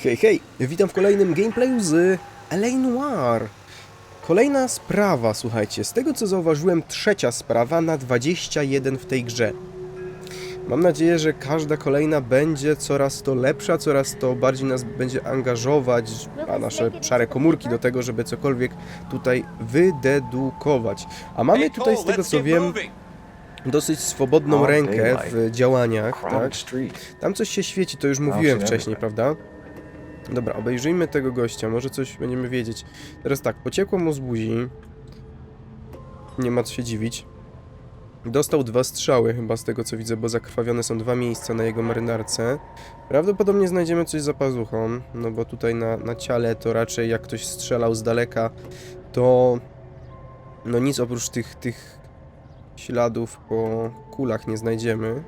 Hej, hej! Witam w kolejnym gameplayu z Noire. Kolejna sprawa, słuchajcie, z tego co zauważyłem, trzecia sprawa na 21 w tej grze. Mam nadzieję, że każda kolejna będzie coraz to lepsza, coraz to bardziej nas będzie angażować, a nasze szare komórki do tego, żeby cokolwiek tutaj wydedukować. A mamy tutaj, z tego co wiem, dosyć swobodną rękę w działaniach, tak? Tam coś się świeci, to już mówiłem wcześniej, prawda? Dobra, obejrzyjmy tego gościa, może coś będziemy wiedzieć. Teraz tak, pociekło mu z buzi. Nie ma co się dziwić. Dostał 2 strzały chyba z tego co widzę, bo zakrwawione są 2 miejsca na jego marynarce. Prawdopodobnie znajdziemy coś za pazuchą, no bo tutaj na ciele to raczej jak ktoś strzelał z daleka, to no nic oprócz tych śladów po kulach nie znajdziemy.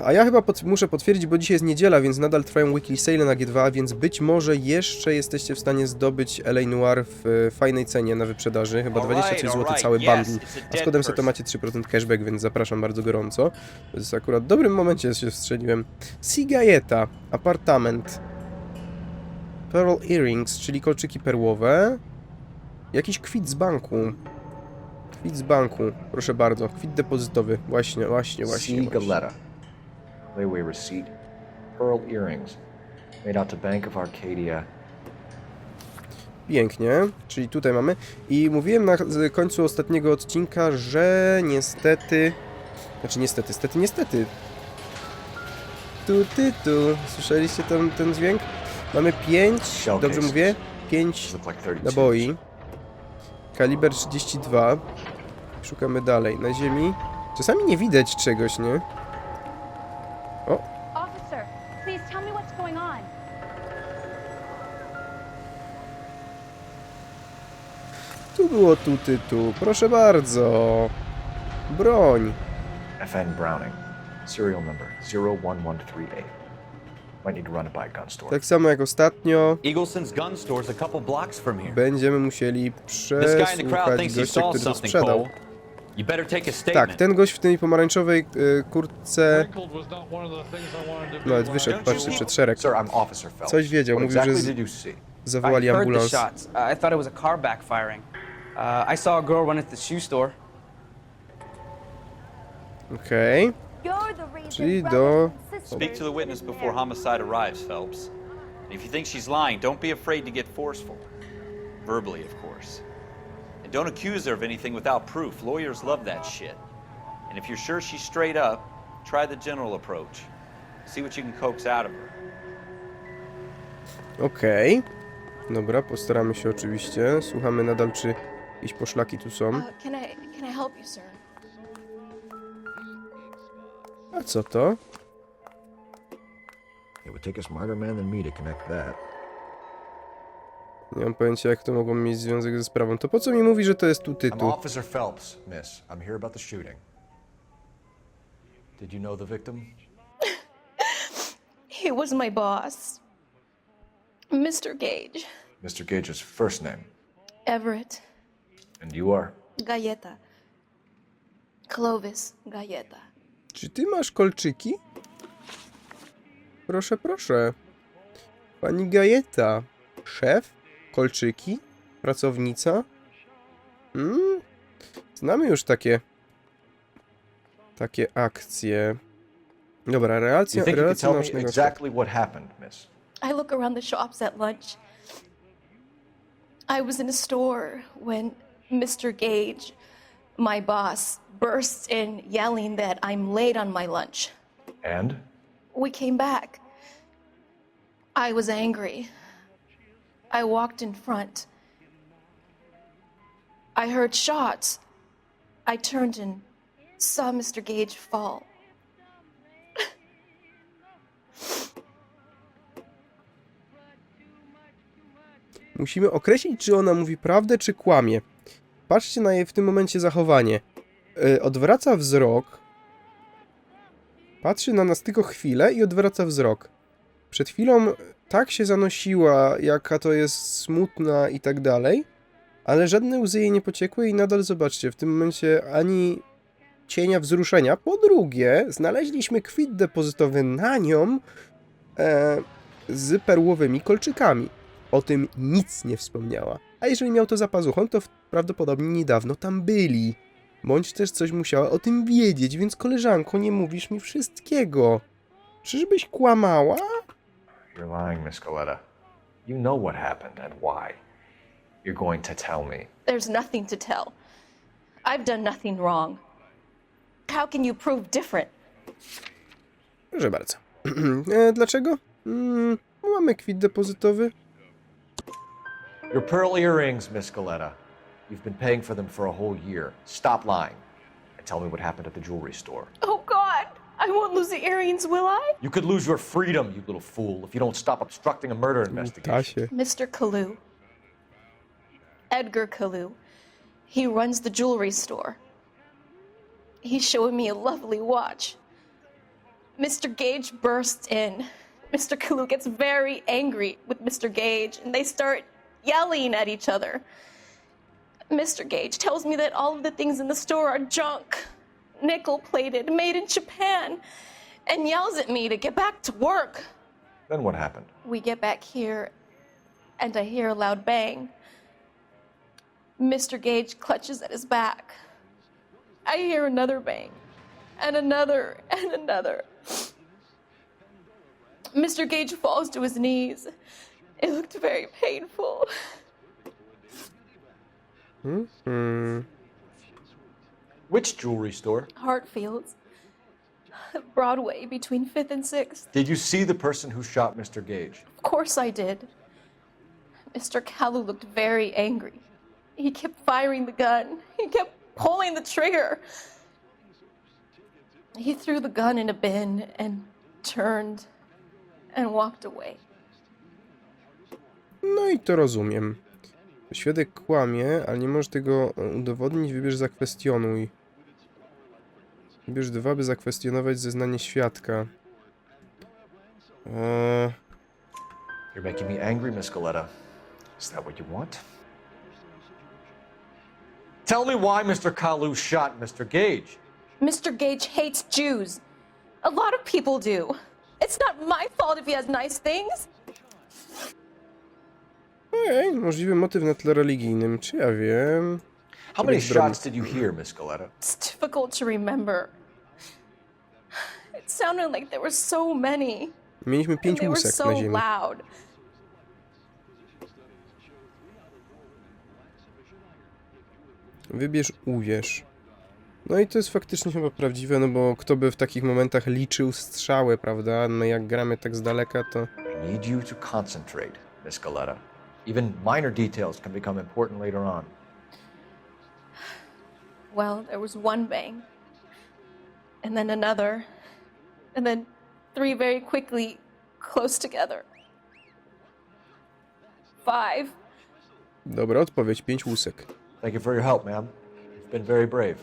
A ja chyba muszę potwierdzić, bo dzisiaj jest niedziela, więc nadal trwają weekly sale na G2, więc być może jeszcze jesteście w stanie zdobyć Noire w fajnej cenie na wyprzedaży, chyba 23 zł cały bundle, a z kodem to macie 3% cashback, więc zapraszam bardzo gorąco. To jest akurat w dobrym momencie się wstrzeliłem. Sigajeta, apartament, pearl earrings, czyli kolczyki perłowe, jakiś kwit z banku. Kwit z banku, proszę bardzo, kwit depozytowy, właśnie. Layaway receipt, pearl earrings, made out to Bank of Arcadia. Pięknie, czyli tutaj mamy. I mówiłem na końcu ostatniego odcinka, że niestety... Znaczy niestety. Tu. Słyszeliście ten dźwięk? Mamy 5, dobrze mówię? 5 naboi. Kaliber 32. Szukamy dalej. Na ziemi. Czasami nie widać czegoś, nie? O! Officer, please tell me what's going on. Tu było tu. Proszę bardzo. Broń. FN Browning, serial number 01138. Might need to run it by a gun store. Tak samo jak ostatnio. Eagleson's gun store's a couple blocks from here. Będziemy musieli This guy in the crowd przesłuchać thinks he gościa, saw który to something, sprzedał. Cole. You better take a Tak, statement. ten gość w tej pomarańczowej kurtce nawet wyszedł, patrzy przed szereg. Sir, I'm Officer Phelps. Coś wiedział, What mówił, że exactly did you see? zawołali I heard the ambulans. shots. I thought it was a car backfiring. I saw a girl run into the shoe store. Okej. You're the reason Czyli brothers do... and sisters Speak to the witness didn't before marry. homicide arrives, Phelps. And if you think she's lying, don't be afraid to get forceful. Verbally, of course. And don't accuse her of anything without proof. Lawyers love that shit. And if you're sure she's straight up, try the general approach. See what you can coax out of her. Okej. Dobra, postaramy się oczywiście. Słuchamy nadal, czy jakieś poszlaki tu są. Can I help you, sir? A co to? It would take a smarter man than me to connect that. Nie mam pojęcia, jak to mogło mieć związek ze sprawą. To po co mi mówi, że to jest tu I'm tytuł? Officer Phelps, miss. I'm here about the shooting. Did you know the victim? He was my boss, Mr. Gage. Mr. Gage's first name. Everett And you are? Galleta. Clovis Galleta. Czy ty masz kolczyki? Proszę. Pani Gajeta. Szef? Kolczyki? Pracownica? Znamy już takie akcje. Dobra, You relacja think you could tell me naocznego. exactly what happened, miss? I look around the shops at lunch. I was in a store when Mr. Gage, my boss, bursts in yelling that I'm late on my lunch. And? We came back. I was angry. I walked in front. I heard shots. I turned and saw Mr. Gage fall. Musimy określić, czy ona mówi prawdę, czy kłamie. Patrzcie na jej w tym momencie zachowanie. Odwraca wzrok. Patrzy na nas tylko chwilę i odwraca wzrok. Przed chwilą tak się zanosiła, jaka to jest smutna i tak dalej, ale żadne łzy jej nie pociekły i nadal, zobaczcie, w tym momencie ani cienia wzruszenia. Po drugie, znaleźliśmy kwit depozytowy na nią, z perłowymi kolczykami. O tym nic nie wspomniała. A jeżeli miał to za pazuchą, to prawdopodobnie niedawno tam byli. Bądź też coś musiała o tym wiedzieć, więc koleżanko, nie mówisz mi wszystkiego. Czyżbyś kłamała? You're lying, Miss Coletta. You know what happened and why. You're going to tell me. There's nothing to tell. I've done nothing wrong. How can you prove different? Proszę bardzo. Dlaczego? Mamy kwit depozytowy. Your pearl earrings, Miss Coletta. You've been paying for them for a whole year. Stop lying and tell me what happened at the jewelry store. Oh, God! I won't lose the earrings, will I? You could lose your freedom, you little fool, if you don't stop obstructing a murder investigation. Czasie. Mr. Kalu. Edgar Kalu. He runs the jewelry store. He's showing me a lovely watch. Mr. Gage bursts in. Mr. Kalu gets very angry with Mr. Gage, and they start yelling at each other. Mr. Gage tells me that all of the things in the store are junk, nickel-plated, made in Japan, and yells at me to get back to work. Then what happened? We get back here, and I hear a loud bang. Mr. Gage clutches at his back. I hear another bang, and another, and another. Mr. Gage falls to his knees. It looked very painful. Which jewelry store? Hartfield's. Broadway, between 5th and 6th. Did you see the person who shot Mr. Gage? Of course I did. Mr. Kalu looked very angry. He kept firing the gun. He kept pulling the trigger. He threw the gun in a bin and turned and walked away. No i to rozumiem. Świadek kłamie, ale nie możesz tego udowodnić, wybierz zakwestionuj. Wybierz 2, by zakwestionować zeznanie świadka. You're making me angry, Miss Coletta. Is that what you want? Tell me why Mr. Kalu shot Mr. Gage. Mr. Gage hates Jews. A lot of people do. It's not my fault if he has nice things. Ojej, możliwy motyw na tle religijnym, czy ja wiem? How many shots did you hear, Miss Coletta? It's difficult to remember. It sounded like there were so many. Mieliśmy And 5 they were łusek so na ziemi. loud. Wybierz, uwierz. No i to jest faktycznie chyba prawdziwe, no bo kto by w takich momentach liczył strzały, prawda? My jak gramy tak z daleka, to... I need you to concentrate, Miss Coletta. Even minor details can become important later on. Well, there was one bang. And then another. And then 3 very quickly, close together. 5. Dobra odpowiedź, 5 łusek. Thank you for your help, ma'am. You've been very brave.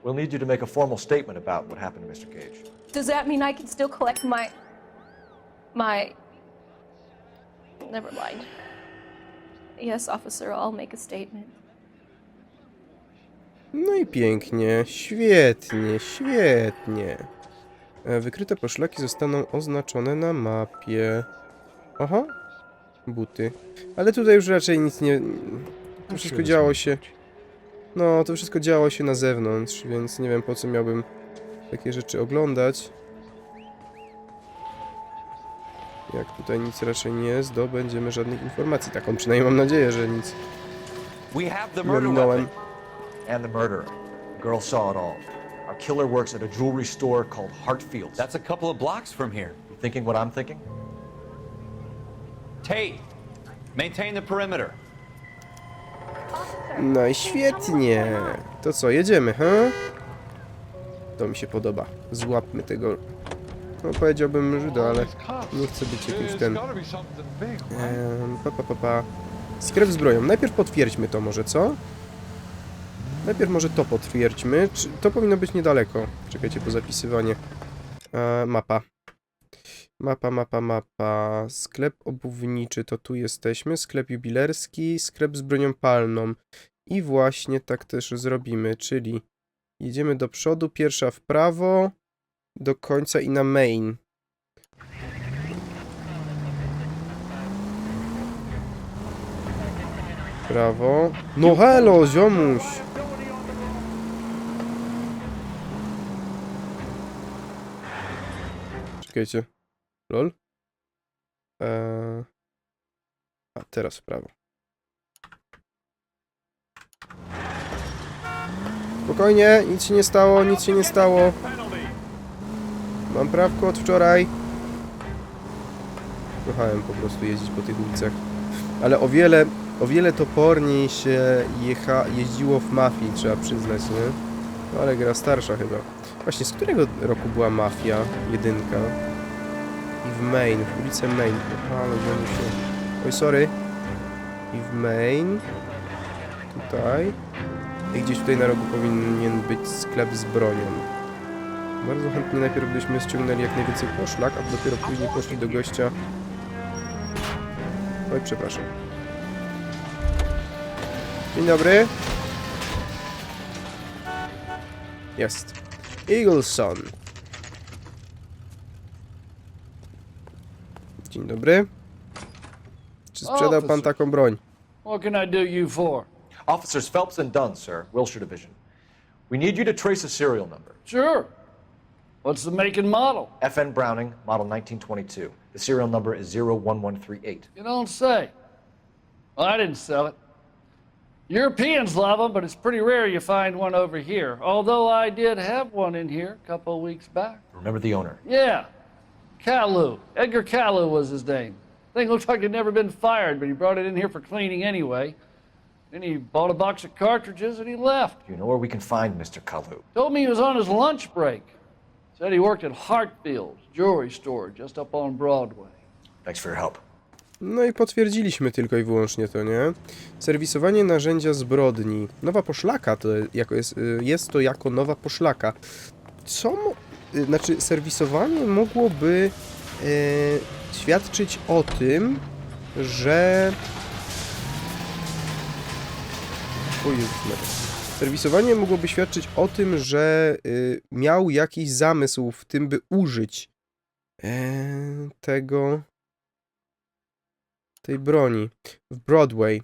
We'll need you to make a formal statement about what happened to Mr. Gage. Does that mean I can still collect my... Never mind. Yes, officer, I'll make a statement. No i pięknie, świetnie, świetnie. Wykryte poszlaki zostaną oznaczone na mapie. Aha, buty. Ale tutaj już raczej nic nie... To wszystko działo się... No, to wszystko działo się na zewnątrz, więc nie wiem po co miałbym takie rzeczy oglądać. Jak tutaj nic raczej nie zdobędziemy żadnych informacji. Taką przynajmniej mam nadzieję, że nic We have the nie murder ominąłem. weapon. And the murderer. The girl saw it all. Our killer works at a jewelry store called Hartfield's. That's a couple of blocks from here. You thinking what I'm thinking? Tate, maintain the perimeter. No i świetnie. To co, jedziemy, he? To mi się podoba. Złapmy tego... No powiedziałbym Żyda, ale nie chcę być jakimś ten... Pa. Sklep z bronią. Najpierw potwierdźmy to może, co? Najpierw może to potwierdźmy. To powinno być niedaleko. Czekajcie, po zapisywanie. Mapa. Mapa. Sklep obuwniczy, to tu jesteśmy. Sklep jubilerski, sklep z bronią palną. I właśnie tak też zrobimy, czyli jedziemy do przodu, pierwsza w prawo, do końca i na main. Prawo. No helo, ziomuś! Czekajcie. Lol. A teraz w prawo. Spokojnie, nic się nie stało, nic się nie stało. Mam prawko od wczoraj. Kochałem po prostu jeździć po tych ulicach. Ale o wiele toporniej się jeździło w Mafii, trzeba przyznać, nie? No ale gra starsza chyba. Właśnie, z którego roku była Mafia 1? I w Main, w ulicę Main. Aha, ale się... Oj, sorry. I w Main. Tutaj. I gdzieś tutaj na rogu powinien być sklep z bronią. Bardzo chętnie najpierw byśmy ściągnęli jak najwięcej poszlak, a dopiero później poszli do gościa. Oj, przepraszam. Dzień dobry. Jest. Eagleson. Dzień dobry. Czy sprzedał pan taką broń? What can I do you for? Officers Phelps and Dunn, sir, Wilshire Division. We need you to trace a serial number. Sure. What's the make and model? FN Browning, model 1922. The serial number is 01138. You don't say. Well, I didn't sell it. Europeans love them, but it's pretty rare you find one over here. Although I did have one in here a couple of weeks back. Remember the owner? Yeah. Kalu. Edgar Kalu was his name. Thing looks like it'd never been fired, but he brought it in here for cleaning anyway. Then he bought a box of cartridges and he left. Do you know where we can find Mr. Kalu? Told me he was on his lunch break. Said he worked at Hartfield's jewelry store just up on Broadway. Thanks for your help. No i potwierdziliśmy tylko i wyłącznie to, nie? Serwisowanie narzędzia zbrodni. Nowa poszlaka to jest to jako nowa poszlaka. Znaczy, serwisowanie mogłoby świadczyć o tym, że... Serwisowanie mogłoby świadczyć o tym, że miał jakiś zamysł w tym, by użyć tej broni w Broadway.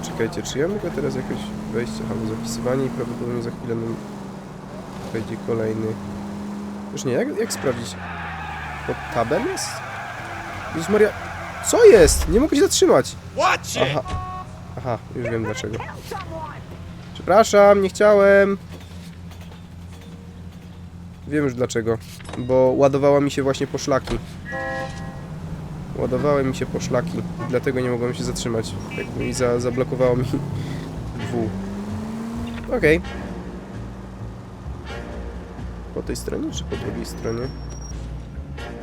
Czekajcie, czy ja mogę teraz jakoś wejść? Aha, zapisywanie i prawdopodobnie za chwilę nam wejdzie kolejny. Już nie, jak sprawdzić? Pod tabem jest? Jezus Maria, co jest? Nie mogę się zatrzymać. Aha, już wiem dlaczego. Przepraszam, nie chciałem. Wiem już dlaczego. Bo ładowała mi się właśnie poszlaki. Ładowały mi się poszlaki. I dlatego nie mogłem się zatrzymać. I zablokowało mi W. Okej. Po tej stronie, czy po drugiej stronie?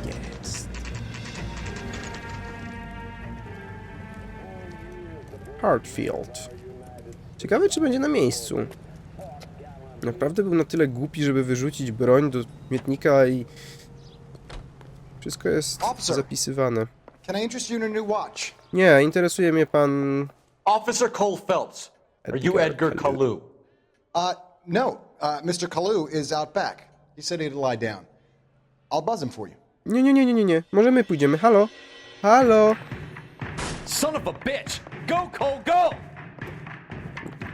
Jest. Hartfield. Ciekawe, czy będzie na miejscu. Naprawdę był na tyle głupi, żeby wyrzucić broń do śmietnika i... Wszystko jest zapisywane. Can I interest you in a new watch? Nie, interesuje mnie pan... Officer Cole Phelps. Are you Edgar Kalu? No. Mr. Kalu is out back. He said he'd lie down. I'll buzz him for you. Nie. Może my pójdziemy. Halo? Halo? Son of a bitch! Go, Cole, go!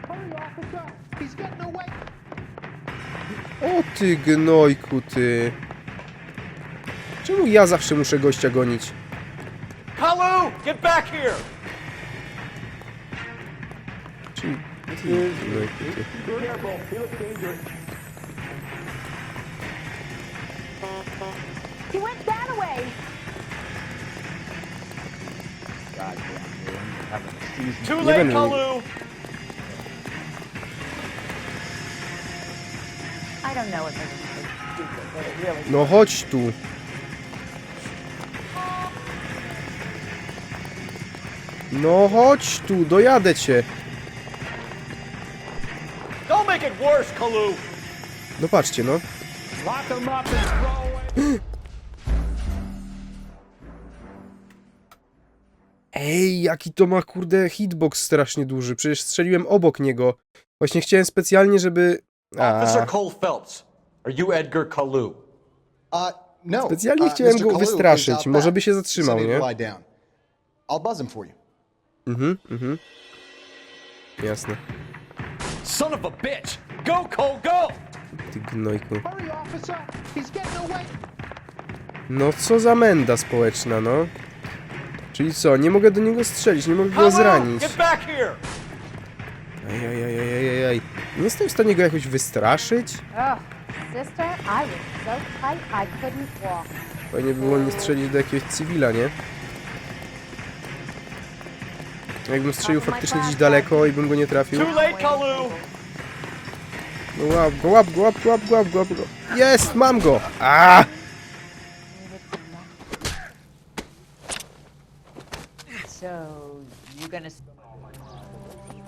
Hurry, officer! He's getting away! O ty gnojku, ty. Czemu ja zawsze muszę gościa gonić? Kalu! Get back here! Czyli... Ty gnojku, ty. He went that way. Too Nie late, będę... Kalu! I don't know if everything's stupid, but it really... No chodź tu. No chodź tu, dojadę cię. Don't make it worse, Kalu! No patrzcie, no. Lock him up and throw away. Ej, jaki to ma, kurde, hitbox strasznie duży. Przecież strzeliłem obok niego. Właśnie chciałem specjalnie, żeby... Officer Cole Phelps. Are you Edgar Kalu? No. Specjalnie chciałem Mr. go Kalu is wystraszyć. out Może back. by się He zatrzymał, said he'd nie? lie down. I'll buzz him for you. Jasne. Son of a bitch! Go, Cole, go! Ty gnojku. Hurry, officer! He's getting away! No co za menda społeczna, no. Czyli co, nie mogę do niego strzelić, nie mogę go zranić. Get back here! Ajajajajajajaj. Nie jestem w stanie go jakoś wystraszyć? Oh, sister, I was so tight I couldn't walk. Fajnie by było nie strzelić do jakiegoś cywila, nie? Jakbym strzelił faktycznie gdzieś daleko i bym go nie trafił. Too late, Kalu! No łap go, łap go, łap go, łap go, łap go, łap go. Jest, mam go! A! So, you gonna...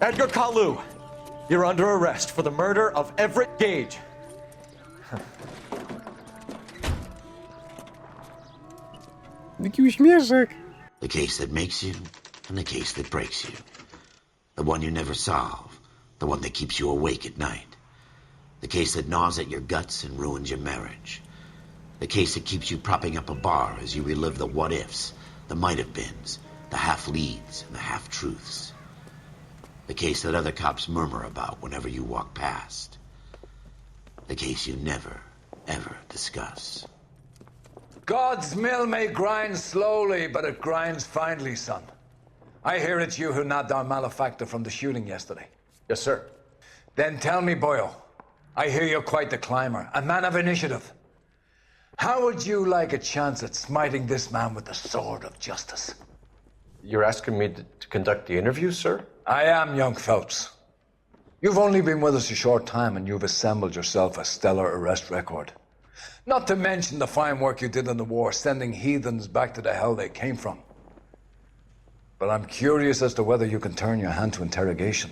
Edgar Kalu, you're under arrest for the murder of Everett Gage. Jaki uśmieszek! The case that makes you and the case that breaks you. The one you never solve, the one that keeps you awake at night. The case that gnaws at your guts and ruins your marriage. The case that keeps you propping up a bar as you relive the what-ifs, the might-have-beens, the half-leads and the half-truths. The case that other cops murmur about whenever you walk past. The case you never, ever discuss. God's mill may grind slowly, but it grinds finely, son. I hear it's you who nabbed our malefactor from the shooting yesterday. Yes, sir. Then tell me, Boyle, I hear you're quite the climber, a man of initiative. How would you like a chance at smiting this man with the sword of justice? You're asking me to conduct the interview, sir? I am, young Phelps. You've only been with us a short time and you've assembled yourself a stellar arrest record. Not to mention the fine work you did in the war, sending heathens back to the hell they came from. But I'm curious as to whether you can turn your hand to interrogation.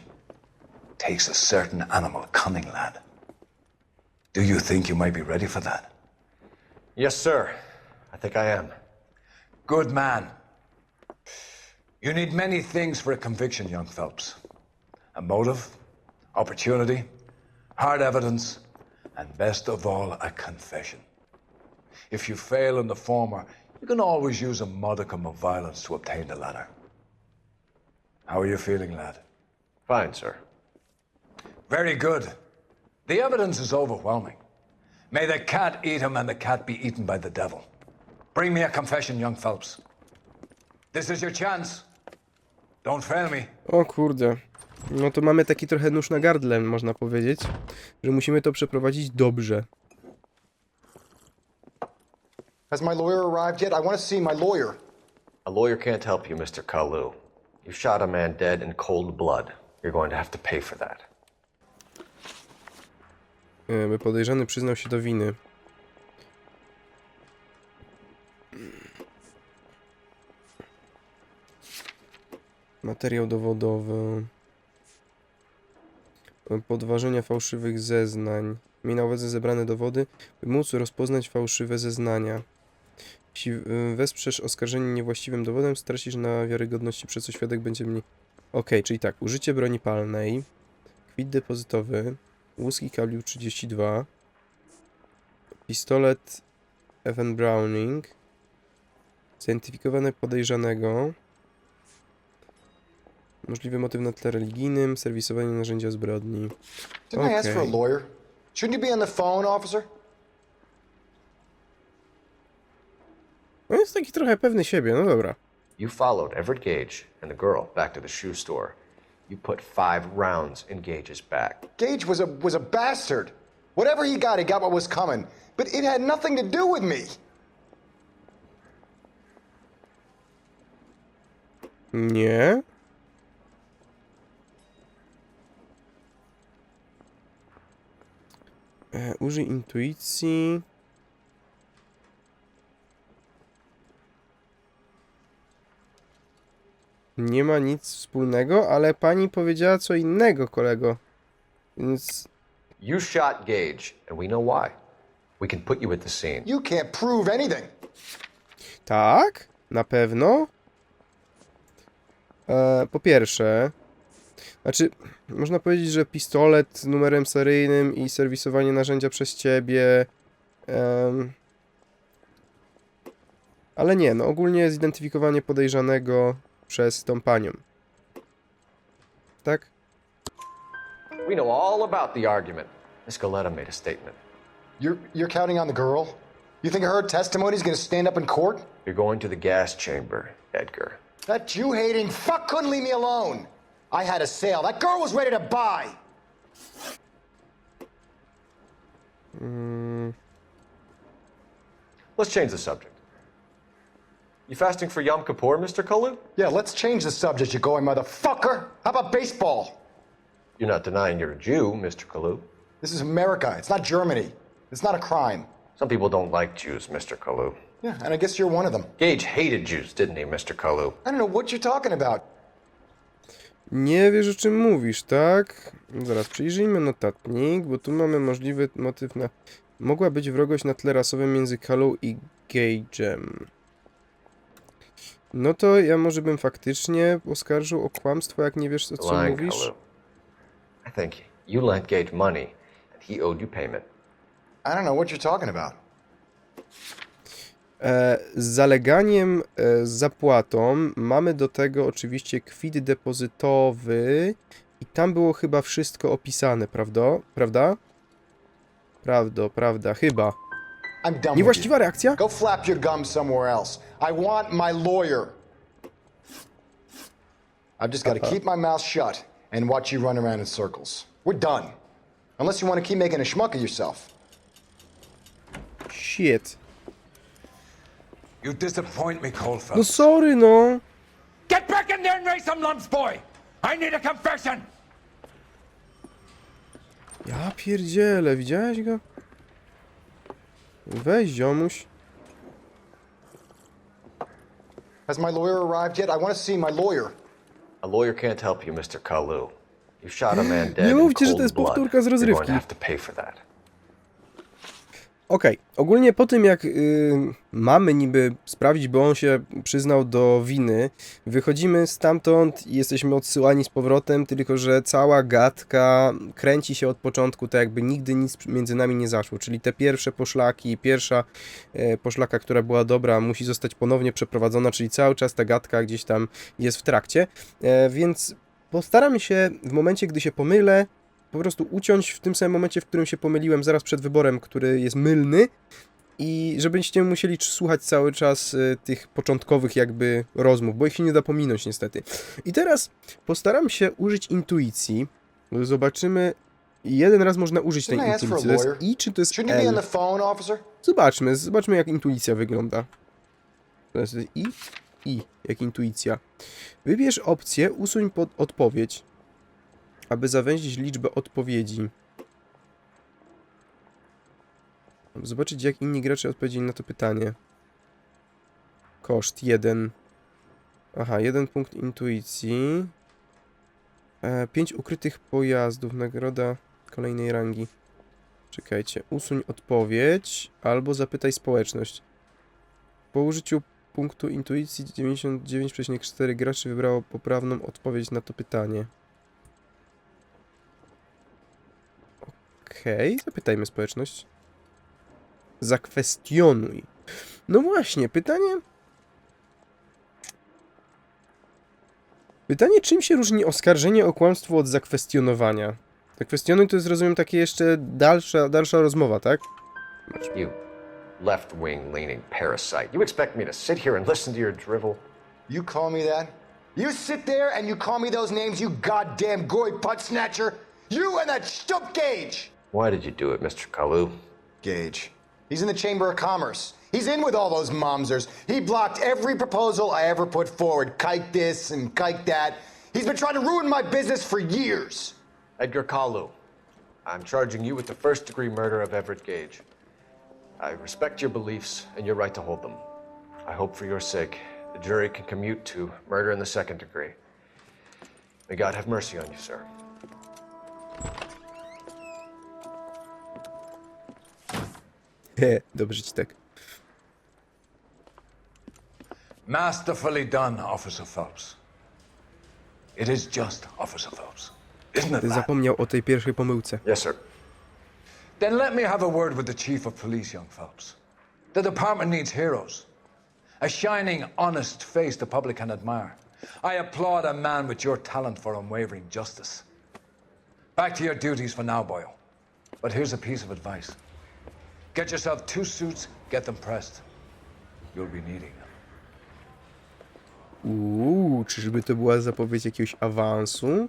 Takes a certain animal cunning, lad. Do you think you might be ready for that? Yes, sir. I think I am. Good man. You need many things for a conviction, young Phelps. A motive, opportunity, hard evidence, and best of all, a confession. If you fail in the former, you can always use a modicum of violence to obtain the latter. How are you feeling, lad? Fine, sir. Very good. The evidence is overwhelming. May the cat eat him and the cat be eaten by the devil. Bring me a confession, young Phelps. This is your chance. Don't fail me. O kurde. No to mamy taki trochę nóż na gardle, można powiedzieć, że musimy to przeprowadzić dobrze. Has my lawyer arrived yet? I want to see my lawyer. A lawyer can't help you, Mr. Kalu. You shot a man dead in cold blood. You're going to have to pay for that. By podejrzany przyznał się do winy. Materiał dowodowy. Podważenia fałszywych zeznań. Miej na uwadze zebrane dowody, by móc rozpoznać fałszywe zeznania. Jeśli wesprzesz oskarżenie niewłaściwym dowodem, stracisz na wiarygodności, przez co świadek będzie mniej... Okej, czyli tak, użycie broni palnej, kwit depozytowy, łuski kaliber 32, pistolet FN Browning, zidentyfikowane podejrzanego, możliwy motyw na tle religijnym, serwisowanie narzędzia zbrodni. Didn't I ask for a lawyer? Shouldn't you be on the phone, officer? No jest taki trochę pewny siebie, no dobra. You followed Everett Gage and the girl back to the shoe store. You put 5 rounds in Gage's back. Gage was a bastard. Whatever he got what was coming. But it had nothing to do with me. Nie. Użyj intuicji. Nie ma nic wspólnego, ale pani powiedziała co innego, kolego. Więc... You shot Gage, and we know why. We can put you at the scene. You can't prove anything. Tak? Na pewno? Po pierwsze... Znaczy, można powiedzieć, że pistolet z numerem seryjnym i serwisowanie narzędzia przez ciebie... ale nie, no ogólnie zidentyfikowanie podejrzanego przez tą panią. Tak? We know all about the argument. Miss Goleta made a statement. You're counting on the girl? You think her testimony is gonna stand up in court? You're going to the gas chamber, Edgar. That Jew-hating fuck couldn't leave me alone. I had a sale. That girl was ready to buy. Let's change the subject. You fasting for Yom Kippur, Mr. Kalu? Yeah, let's change the subject, you going motherfucker. How about baseball? You're not denying you're a Jew, Mr. Kalu. This is America. It's not Germany. It's not a crime. Some people don't like Jews, Mr. Kalu. Yeah, and I guess you're one of them. Gage hated Jews, didn't he, Mr. Kalu? I don't know what you're talking about. Nie wiesz, o czym mówisz, tak? Zaraz przyjrzyjmy notatnik, bo tu mamy możliwy motyw na... Mogła być wrogość na tle rasowym między Kalą i Gage'em. No to ja może bym faktycznie oskarżył o kłamstwo, jak nie wiesz, o czym Lying, mówisz. Kalu. I think you lent Gage money, and he owed you payment. I don't know what you're talking about. Z zaleganiem z zapłatą mamy do tego oczywiście kwit depozytowy i tam było chyba wszystko opisane, prawda? Prawda, chyba. I'm done with Niewłaściwa you. reakcja? Go flap your gums somewhere else. I want my lawyer. I've just got to keep my mouth shut and watch you run around in circles. We're done. Unless you want to keep making a schmuck of yourself. Shit. You disappoint me, Cole Phelps. No sorry, no. Get back in there and raise some lumps, boy! I need a confession! Ja pierdzielę, widziałeś go? Weź, ziomuś. Has my lawyer arrived yet? I want to see my lawyer. A lawyer can't help you, Mr. Kalu. You shot a man dead Nie in mówcie, że to cold jest blood. powtórka z You're going rozrywki. to have to pay for that. Okej, ogólnie po tym jak mamy niby sprawdzić, bo on się przyznał do winy, wychodzimy stamtąd i jesteśmy odsyłani z powrotem, tylko że cała gadka kręci się od początku, tak jakby nigdy nic między nami nie zaszło, czyli te pierwsze poszlaki, pierwsza poszlaka, która była dobra, musi zostać ponownie przeprowadzona, czyli cały czas ta gadka gdzieś tam jest w trakcie, więc postaram się w momencie, gdy się pomylę, po prostu uciąć w tym samym momencie, w którym się pomyliłem zaraz przed wyborem, który jest mylny i żebyście musieli słuchać cały czas tych początkowych jakby rozmów, bo ich się nie da pominąć niestety. I teraz postaram się użyć intuicji. Zobaczymy, jeden raz można użyć tej intuicji. To jest I czy to jest Shouldn't you be on L? the phone, officer? Zobaczmy jak intuicja wygląda. To jest I, jak intuicja. Wybierz opcję, usuń pod odpowiedź, aby zawęzić liczbę odpowiedzi. Zobaczyć, jak inni gracze odpowiedzieli na to pytanie. Koszt 1. Aha, 1 punkt intuicji. 5 ukrytych pojazdów. Nagroda kolejnej rangi. Czekajcie. Usuń odpowiedź albo zapytaj społeczność. Po użyciu punktu intuicji 99,4 graczy wybrało poprawną odpowiedź na to pytanie. Okej, zapytajmy społeczność. Zakwestionuj. No właśnie, pytanie... Pytanie, czym się różni oskarżenie o kłamstwo od zakwestionowania? Zakwestionuj to jest, rozumiem, takie jeszcze dalsza rozmowa, tak? You left-wing leaning parasite. You expect me to sit here and listen to your drivel? You call me that? You sit there and you call me those names, you goddamn goy putt snatcher? You and that stup Gage! Why did you do it, Mr. Kalu? Gage. He's in the Chamber of Commerce. He's in with all those momsers. He blocked every proposal I ever put forward. Kike this and kike that. He's been trying to ruin my business for years. Edgar Kalu, I'm charging you with the first-degree murder of Everett Gage. I respect your beliefs and your right to hold them. I hope for your sake the jury can commute to murder in the second degree. May God have mercy on you, sir. Dobrze ci tak. Masterfully done, Officer Phelps. It is just Officer Phelps. Isn't it that? Zapomniał o tej pierwszej pomyłce. Yes, sir. Then let me have a word with the Chief of Police, young Phelps. The department needs heroes. A shining, honest face the public can admire. I applaud a man with your talent for unwavering justice. Back to your duties for now, boyo. But here's a piece of advice. Get yourself 2 suits, get them pressed. You'll be needing them. Czyżby to była zapowiedź jakiegoś awansu?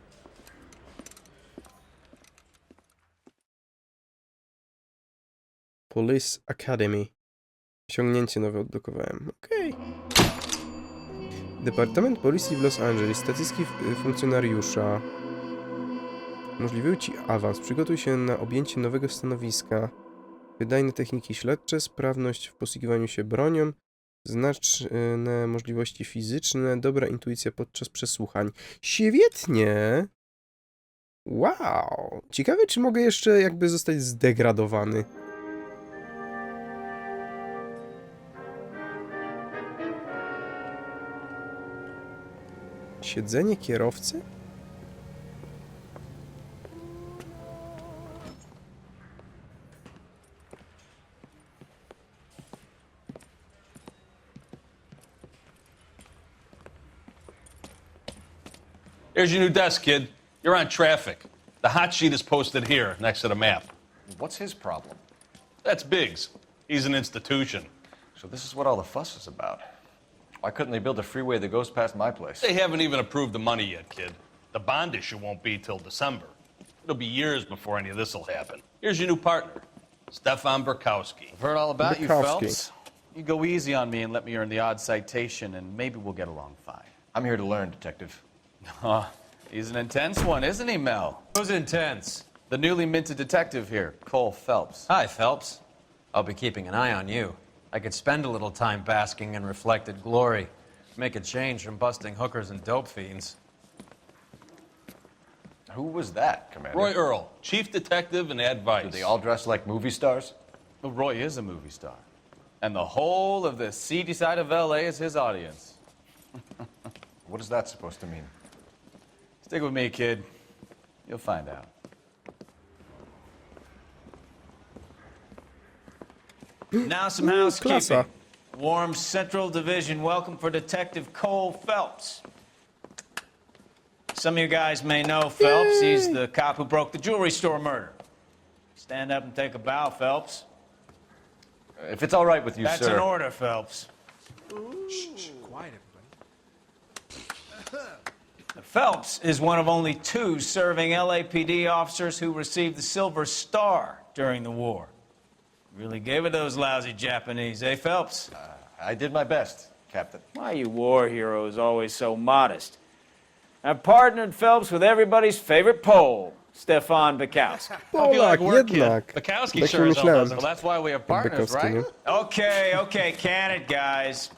Police Academy. Osiągnięcie nowe odblokowałem. Okej. Departament Policji w Los Angeles. Stacjski funkcjonariusza. Umożliwił ci awans. Przygotuj się na objęcie nowego stanowiska. Wydajne techniki śledcze, sprawność w posługiwaniu się bronią, znaczne możliwości fizyczne, dobra intuicja podczas przesłuchań. Świetnie! Wow! Ciekawe, czy mogę jeszcze jakby zostać zdegradowany. Siedzenie kierowcy? Here's your new desk, kid. You're on traffic. The hot sheet is posted here, next to the map. What's his problem? That's Biggs. He's an institution. So this is what all the fuss is about. Why couldn't they build a freeway that goes past my place? They haven't even approved the money yet, kid. The bond issue won't be till December. It'll be years before any of this will happen. Here's your new partner, Stefan Burkowski. I've heard all about you, Burkowski. Phelps. You go easy on me and let me earn the odd citation, and maybe we'll get along fine. I'm here to learn, Detective. He's an intense one, isn't he, Mel? Who's intense? The newly minted detective here, Cole Phelps. Hi, Phelps. I'll be keeping an eye on you. I could spend a little time basking in reflected glory. Make a change from busting hookers and dope fiends. Who was that, Commander? Roy Earl, chief detective and advice. Do they all dress like movie stars? Well, Roy is a movie star. And the whole of the seedy side of L.A. is his audience. What is that supposed to mean? Stick with me, kid. You'll find out. Now some housekeeping. klasa. Warm Central Division welcome for Detective Cole Phelps. Some of you guys may know Phelps. He's the cop who broke the jewelry store murder. Stand up and take a bow, Phelps. If it's all right with you, That's sir. an order, Phelps. Shh, quiet, everybody. Phelps is one of only 2 serving LAPD officers who received the Silver Star during the war. Really gave it those lousy Japanese, eh, Phelps? I did my best, Captain. Why you war heroes always so modest? I've partnered Phelps with everybody's favorite Pole, Stefan Bukowski. Polak, jednak. Bukowski Tak sure as hell myślałem. doesn't. Well, that's why we have partners, Bukowski, nie? right? Okay, can it, guys.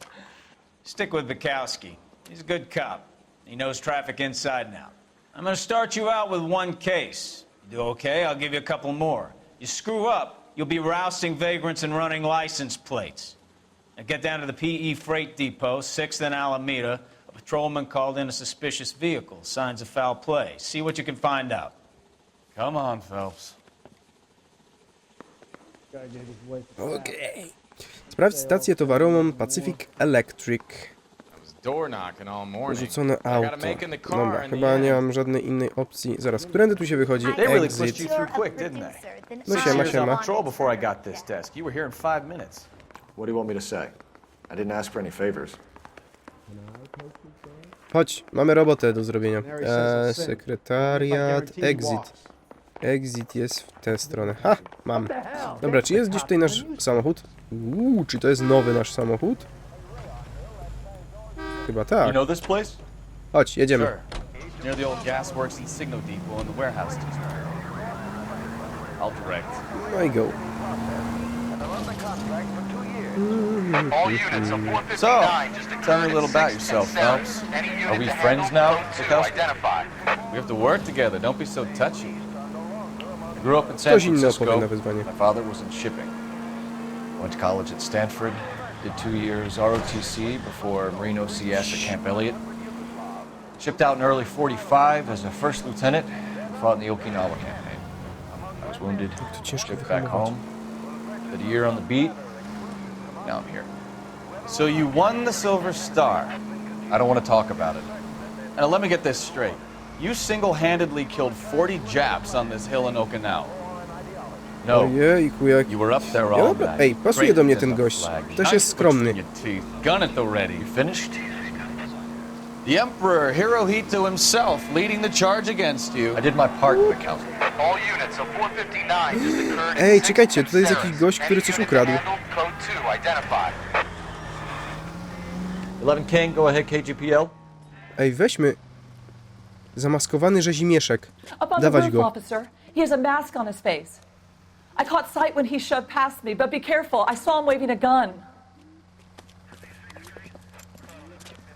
Stick with Bukowski. He's a good cop. He knows traffic inside and out. I'm gonna start you out with 1 case. You do okay, I'll give you a couple more. You screw up, you'll be rousting vagrants and running license plates. Now get down to the PE Freight Depot, 6th and Alameda. A patrolman called in a suspicious vehicle. Signs of foul play. See what you can find out. Come on, Phelps. Okej. Sprawdź stację towarową Pacific Electric. Porzucone auto. Dobra, chyba nie mam żadnej innej opcji. Zaraz, którędy tu się wychodzi? They really pushed Exit. you through quick, didn't they? No siema, I was on siema. patrol before I got this desk. You were here in 5 minutes. What do you want me to say? I didn't ask for any favors. Chodź, mamy robotę do zrobienia. Sekretariat, exit. Exit jest w tę stronę. Ha, mam. Dobra, czy jest gdzieś tutaj nasz samochód? Czy to jest nowy nasz samochód? Chyba You tak. know this place? Chodź, jedziemy. Sure. Near the old gasworks and signal depot and the warehouse district. I'll direct. No i go. So, tell me a little about yourself, Phelps. Are we friends now, Bukowski? We have to work together. Don't be so touchy. I grew up in San Ktoś inny opowie Francisco. na wyzwanie. My father was in shipping. Went to college at Stanford. Did 2 years ROTC before Marine OCS at Camp Elliott. Shipped out in early '45 as a first lieutenant. Fought in the Okinawa campaign. I was wounded. Shipped back home. Did a year on the beat. Now I'm here. So you won the Silver Star. I don't want to talk about it. And let me get this straight. You single-handedly killed 40 Japs on this hill in Okinawa. No, Ojejku, jak... you were up there Ja all dobra... night. Ej, pasuje do mnie ten gość. Też jest skromny. Gun it already. You finished? The Emperor Hirohito himself leading the charge against you. I did my part, McCown. All units of 459 just occurred in Ej, czekajcie, tutaj jest jakiś gość, który coś ukradł. Code 2 identified. 11 King, go ahead, KGPL. Ej, weźmy... Zamaskowany rzezimieszek. Up on the Dawać roof, go. officer. He has a mask on his face. I caught sight when he shoved past me, but be careful. I saw him waving a gun.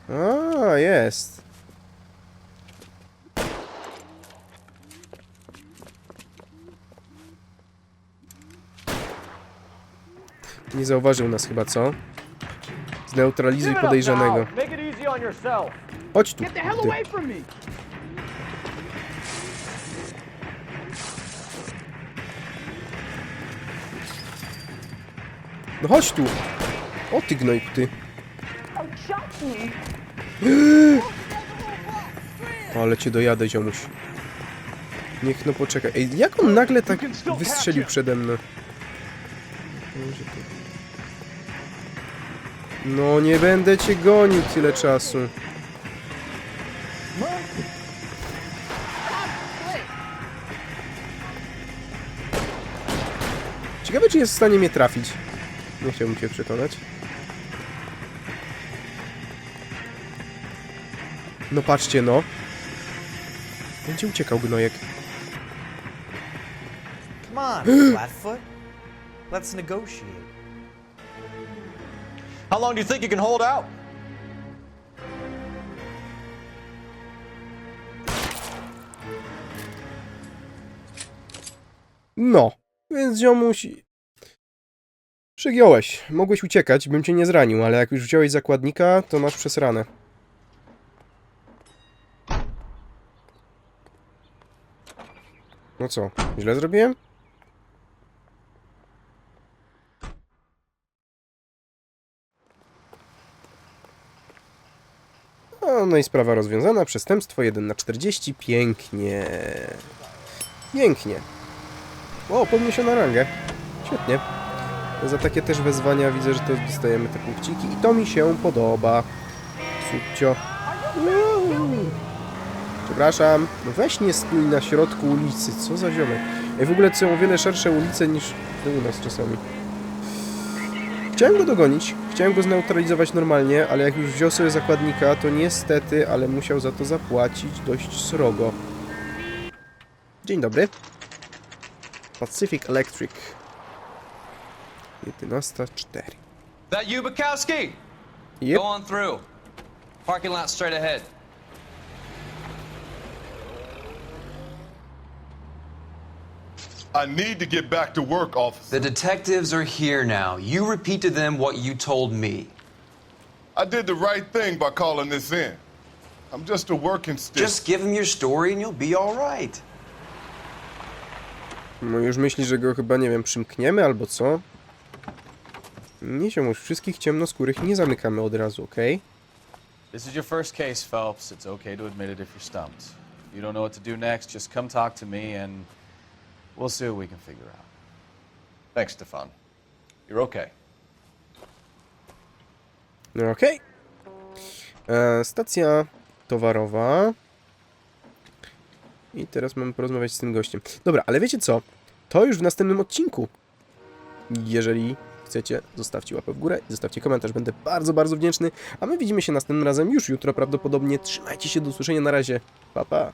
A, jest. Nie zauważył nas chyba, co? Zneutralizuj podejrzanego. Chodź tu. Ty. No chodź tu. O ty gnojku, ty. Ale cię dojadę, ziomuś. Niech no poczekaj. Ej, jak on nagle tak wystrzelił przede mną? No nie będę cię gonił tyle czasu. Ciekawe, czy jest w stanie mnie trafić. Nie chciałbym się przekonać. No patrzcie, no. Będzie uciekał gnojek. Come on, Flatfoot. Let's negotiate. How long do you think you can hold out? No, więc ziomuś... Przegiąłeś. Mogłeś uciekać, bym cię nie zranił, ale jak już wziąłeś zakładnika, to masz przesrane. No co, źle zrobiłem? No i sprawa rozwiązana. Przestępstwo 1/40. Pięknie. Pięknie. O, podniesiona rangę. Świetnie. Za takie też wezwania widzę, że to dostajemy te punkciki i to mi się podoba. Subcio. Przepraszam. No weź nie stój na środku ulicy. Co za ziomek. W ogóle są o wiele szersze ulice niż u nas czasami. Chciałem go dogonić. Chciałem go zneutralizować normalnie, ale jak już wziął sobie zakładnika, to niestety, ale musiał za to zapłacić dość srogo. Dzień dobry. Pacific Electric. 11:04. That you, Bukowski? Yep. Go on through. Parking lot straight ahead. I need to get back to work, officer. The detectives are here now. You repeat to them what you told me. I did the right thing by calling this in. I'm just a working stick. Just give them your story and you'll be all right. No już myśli, że go chyba, nie wiem, przymkniemy albo co? Nie się już wszystkich ciemnoskórych nie zamykamy od razu, okej? This is your first case, Phelps. It's okay to admit it if you're stumped. If you don't know what to do next, just come talk to me and we'll see what we can figure out. Thanks, Stefan. You're okay. No okej. Stacja towarowa. I teraz mamy porozmawiać z tym gościem. Dobra, ale wiecie co? To już w następnym odcinku. Jeżeli chcecie, zostawcie łapę w górę i zostawcie komentarz. Będę bardzo, bardzo wdzięczny. A my widzimy się następnym razem już jutro prawdopodobnie. Trzymajcie się, do usłyszenia. Na razie. Pa, pa.